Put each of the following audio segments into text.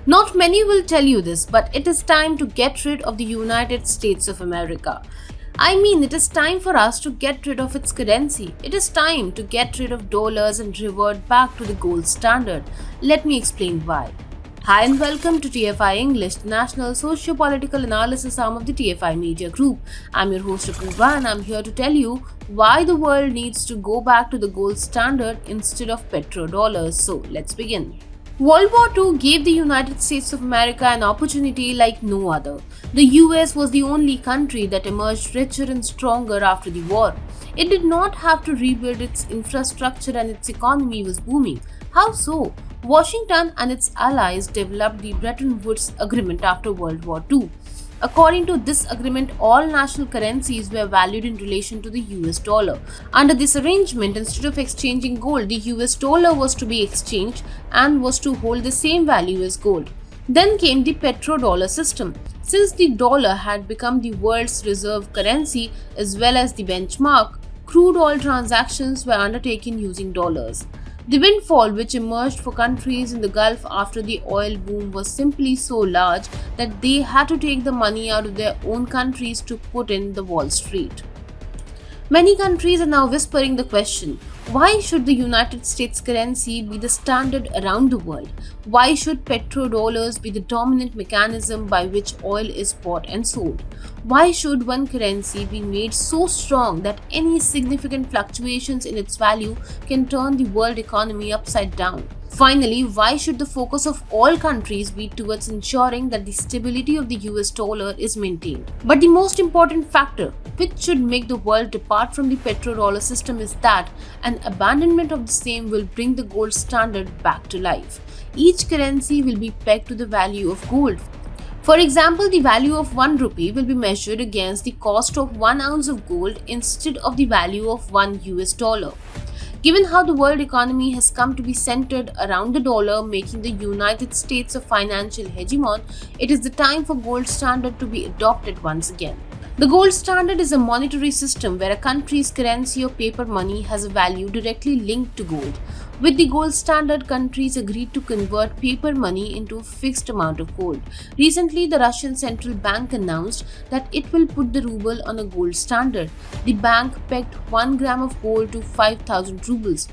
Not many will tell you this, but it is time to get rid of the United States of America. I mean, it is time for us to get rid of its currency. It is time to get rid of dollars and revert back to the gold standard. Let me explain why. Hi and welcome to TFI English, the national socio-political analysis arm of the TFI Media Group. I'm your host Rupinva and I'm here to tell you why the world needs to go back to the gold standard instead of petrodollars. So let's begin. World War II gave the United States of America an opportunity like no other. The US was the only country that emerged richer and stronger after the war. It did not have to rebuild its infrastructure and its economy was booming. How so? Washington and its allies developed the Bretton Woods Agreement after World War II. According to this agreement, all national currencies were valued in relation to the US dollar. Under this arrangement, instead of exchanging gold, the US dollar was to be exchanged and was to hold the same value as gold. Then came the petrodollar system. Since the dollar had become the world's reserve currency as well as the benchmark, crude oil transactions were undertaken using dollars. The windfall which emerged for countries in the Gulf after the oil boom was simply so large that they had to take the money out of their own countries to put in the Wall Street. Many countries are now whispering the question, why should the United States currency be the standard around the world? Why should petrodollars be the dominant mechanism by which oil is bought and sold? Why should one currency be made so strong that any significant fluctuations in its value can turn the world economy upside down? Finally, why should the focus of all countries be towards ensuring that the stability of the US dollar is maintained? But the most important factor which should make the world depart from the petrodollar system is that an abandonment of the same will bring the gold standard back to life. Each currency will be pegged to the value of gold. For example, the value of 1 rupee will be measured against the cost of 1 ounce of gold instead of the value of 1 US dollar. Given how the world economy has come to be centered around the dollar, making the United States a financial hegemon, it is the time for gold standard to be adopted once again. The gold standard is a monetary system where a country's currency or paper money has a value directly linked to gold. With the gold standard, countries agreed to convert paper money into a fixed amount of gold. Recently, the Russian central bank announced that it will put the ruble on a gold standard. The bank pegged 1 gram of gold to 5,000 rubles.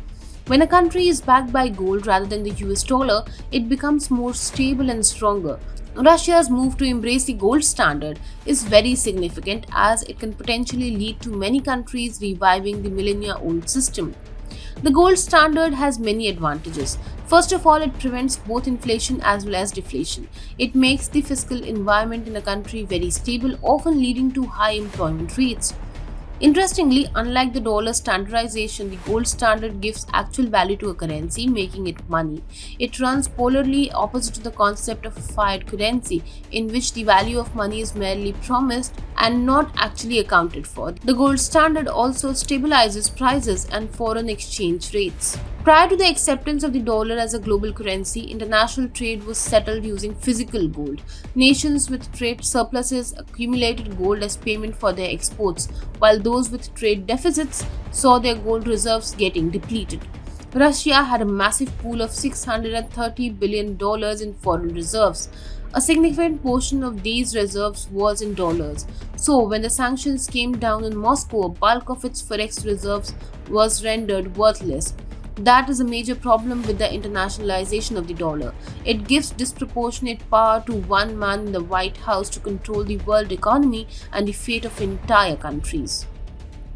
When a country is backed by gold rather than the US dollar, it becomes more stable and stronger. Russia's move to embrace the gold standard is very significant as it can potentially lead to many countries reviving the millennia-old system. The gold standard has many advantages. First of all, it prevents both inflation as well as deflation. It makes the fiscal environment in a country very stable, often leading to high employment rates. Interestingly, unlike the dollar standardization, the gold standard gives actual value to a currency, making it money. It runs polarly opposite to the concept of a fiat currency, in which the value of money is merely promised and not actually accounted for. The gold standard also stabilizes prices and foreign exchange rates. Prior to the acceptance of the dollar as a global currency, international trade was settled using physical gold. Nations with trade surpluses accumulated gold as payment for their exports, while those with trade deficits saw their gold reserves getting depleted. Russia had a massive pool of $630 billion in foreign reserves. A significant portion of these reserves was in dollars. So, when the sanctions came down on Moscow, a bulk of its forex reserves was rendered worthless. That is a major problem with the internationalization of the dollar. It gives disproportionate power to one man in the White House to control the world economy and the fate of entire countries.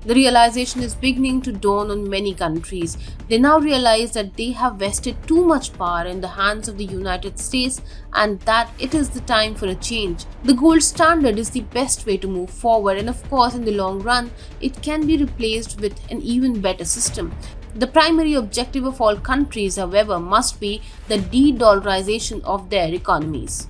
The realization is beginning to dawn on many countries. They now realize that they have vested too much power in the hands of the United States and that it is the time for a change. The gold standard is the best way to move forward, and of course, in the long run, it can be replaced with an even better system. The primary objective of all countries, however, must be the de-dollarization of their economies.